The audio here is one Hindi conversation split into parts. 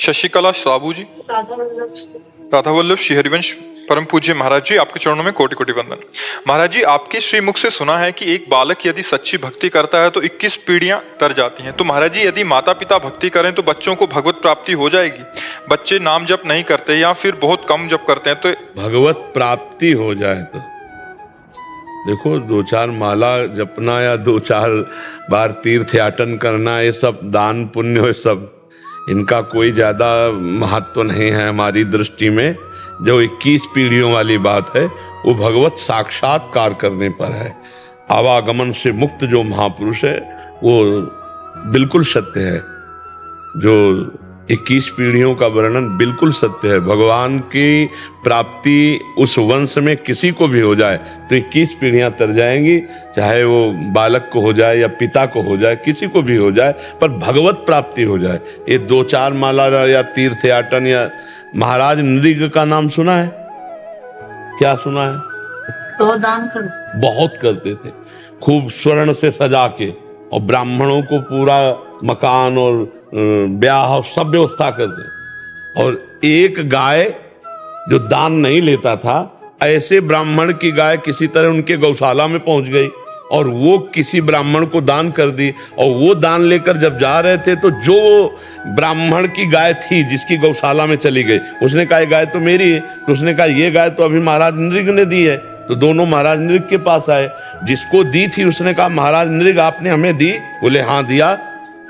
शशिकला साबू जी, राधा वल्लभ श्री हरिवंश परम पूज्य महाराज जी, आपके चरणों में कोटि कोटि वंदन। महाराज जी, आपके श्रीमुख से सुना है कि एक बालक यदि सच्ची भक्ति करता है तो 21 पीढ़ियां तर जाती हैं। तो महाराज जी, यदि माता पिता भक्ति करें तो बच्चों को भगवत प्राप्ति हो जाएगी? बच्चे नाम जप नहीं करते या फिर बहुत कम जप करते हैं तो भगवत प्राप्ति हो जाए तो देखो, 2-4 माला जपना या 2-4 बार तीर्थ याटन करना, ये सब दान पुण्य, ये सब इनका कोई ज्यादा महत्व नहीं है हमारी दृष्टि में। जो 21 पीढ़ियों वाली बात है वो भगवत साक्षात्कार करने पर है। आवागमन से मुक्त जो महापुरुष है वो बिल्कुल सत्य है। जो 21 पीढ़ियों का वर्णन बिल्कुल सत्य है। भगवान की प्राप्ति उस वंश में किसी को भी हो जाए तो 21 पीढ़ियां तर जाएंगी, चाहे वो बालक को हो जाए या पिता को हो जाए, किसी को भी हो जाए, पर भगवत प्राप्ति हो जाए। ये 2-4 माला या तीर्थ याटन या महाराज नृग का नाम सुना है? क्या सुना है? तो दान कर बहुत करते थे, खूब स्वर्ण से सजा के, और ब्राह्मणों को पूरा मकान और ब्याह सब व्यवस्था करते। और एक गाय जो दान नहीं लेता था, ऐसे ब्राह्मण की गाय किसी तरह उनके गौशाला में पहुंच गई और वो किसी ब्राह्मण को दान कर दी। और वो दान लेकर जब जा रहे थे तो जो ब्राह्मण की गाय थी जिसकी गौशाला में चली गई, उसने कहा ये गाय तो मेरी है। तो उसने कहा ये गाय तो अभी महाराज नृग ने दी है। तो दोनों महाराज नृग के पास आए। जिसको दी थी उसने कहा महाराज नृग आपने हमें दी? बोले हाँ दिया।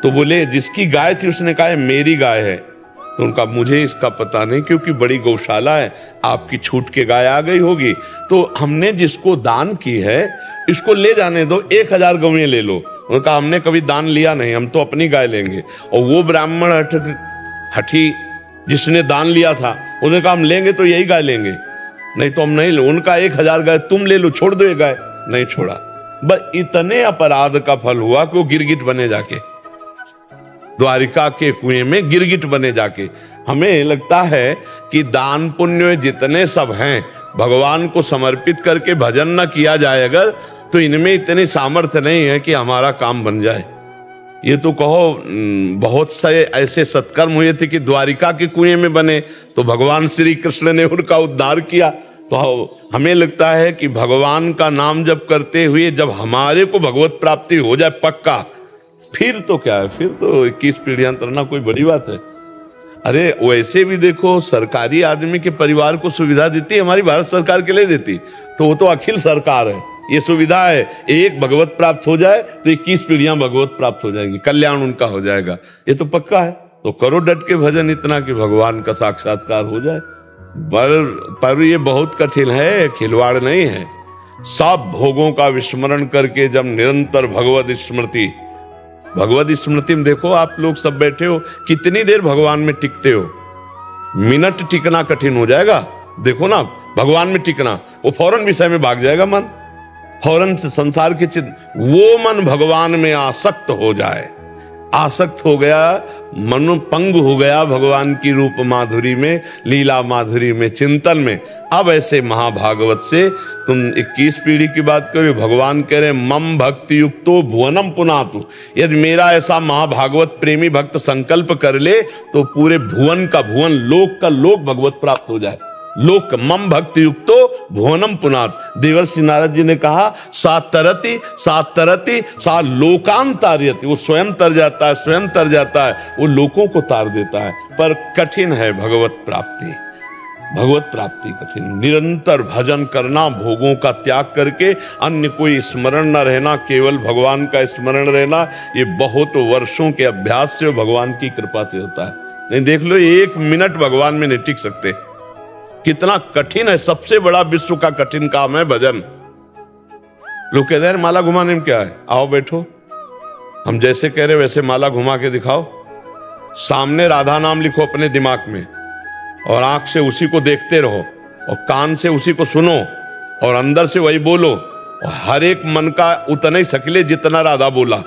तो बोले जिसकी गाय थी उसने कहा मेरी गाय है। तो उनका मुझे इसका पता नहीं, क्योंकि बड़ी गौशाला है, आपकी छूट के गाय आ गई होगी। तो हमने जिसको दान की है इसको ले जाने दो, 1000 गौएं ले लो। उनका हमने कभी दान लिया नहीं, हम तो अपनी गाय लेंगे। और वो ब्राह्मण हठी जिसने दान लिया था उसने कहा हम लेंगे तो यही गाय लेंगे, नहीं तो हम नहीं ले। उनका 1000 गाय तुम ले लो, छोड़ दो ये गाय। नहीं छोड़ा। बस इतने अपराध का फल हुआ कि वो गिरगिट बने जाके, द्वारिका के कुएं में गिरगिट बने जाके। हमें लगता है कि दान पुण्य जितने सब हैं, भगवान को समर्पित करके भजन न किया जाए अगर, तो इनमें इतनी सामर्थ्य नहीं है कि हमारा काम बन जाए। ये तो कहो बहुत से ऐसे सत्कर्म हुए थे कि द्वारिका के कुएं में बने, तो भगवान श्री कृष्ण ने उनका उद्धार किया। तो हमें लगता है कि भगवान का नाम जप करते हुए जब हमारे को भगवत प्राप्ति हो जाए पक्का, फिर तो क्या है, फिर तो 21 पीढ़ियां तरना कोई बड़ी बात है। अरे वैसे भी देखो, सरकारी आदमी के परिवार को सुविधा देती है हमारी भारत सरकार के लिए देती, तो वो तो अखिल सरकार है। ये सुविधा है, एक भगवत प्राप्त हो जाए तो 21 पीढ़ियां भगवत प्राप्त हो जाएंगी, कल्याण उनका हो जाएगा। ये तो पक्का है। तो करो डट के भजन इतना कि भगवान का साक्षात्कार हो जाए। पर ये बहुत कठिन है, खिलवाड़ नहीं है। सब भोगों का विस्मरण करके जब निरंतर भगवत स्मृति में देखो, आप लोग सब बैठे हो, कितनी देर भगवान में टिकते हो? मिनट टिकना कठिन हो जाएगा। देखो ना, भगवान में टिकना, वो फौरन विषय में भाग जाएगा मन, फौरन से संसार के वो मन भगवान में आसक्त हो जाए। आसक्त हो गया, मन पंग हो गया भगवान की रूप माधुरी में, लीला माधुरी में, चिंतन में। अब ऐसे महाभागवत से तुम 21 पीढ़ी की बात करो, भगवान कह रहे मम भक्ति युक्तो भुवनम पुनातु। यदि मेरा ऐसा महाभागवत प्रेमी भक्त संकल्प कर ले तो पूरे भुवन का भुवन, लोक का लोक भगवत प्राप्त हो जाए। लोक मम भक्ति युक्तो भुवनम पुनात। देवर्षि नारद जी ने कहा सा तरति सा लोकान तारयति। वो स्वयं तर जाता है, स्वयं तर जाता है, वो लोकों को तार देता है। पर कठिन है भगवत प्राप्ति, भगवत प्राप्ति कठिन। निरंतर भजन करना, भोगों का त्याग करके अन्य कोई स्मरण न रहना, केवल भगवान का स्मरण रहना, ये बहुत वर्षों के अभ्यास से भगवान की कृपा से होता है। नहीं देख लो, 1 मिनट भगवान में नहीं टिक सकते, कितना कठिन है। सबसे बड़ा विश्व का कठिन काम है भजन। लोग कहते हैं माला घुमाने में क्या है, आओ बैठो, हम जैसे कह रहे वैसे माला घुमा के दिखाओ। सामने राधा नाम लिखो अपने दिमाग में, और आंख से उसी को देखते रहो, और कान से उसी को सुनो, और अंदर से वही बोलो। और हर एक मन का उतना ही सकले जितना राधा बोला।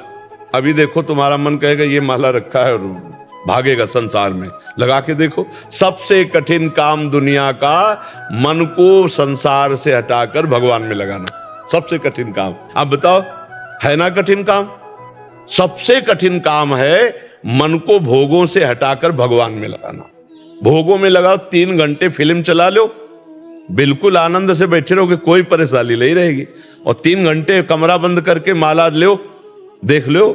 अभी देखो तुम्हारा मन कहेगा ये माला रखा है, और भागेगा संसार में। लगा के देखो, सबसे कठिन काम दुनिया का मन को संसार से हटाकर भगवान में लगाना, सबसे कठिन काम। आप बताओ, है ना कठिन काम? सबसे कठिन काम है मन को भोगों से हटाकर भगवान में लगाना। भोगों में लगाओ, 3 घंटे फिल्म चला लो, बिल्कुल आनंद से बैठे रहोगे, कोई परेशानी नहीं रहेगी। और 3 घंटे कमरा बंद करके माला लो, देख लो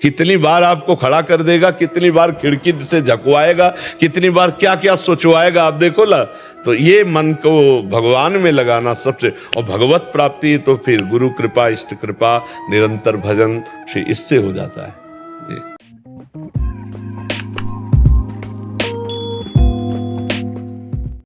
कितनी बार आपको खड़ा कर देगा, कितनी बार खिड़की से झकवाएगा, कितनी बार क्या क्या सोचवाएगा, आप देखो ला। तो ये मन को भगवान में लगाना सबसे, और भगवत प्राप्ति तो फिर गुरु कृपा, इष्ट कृपा, निरंतर भजन, इससे हो जाता है।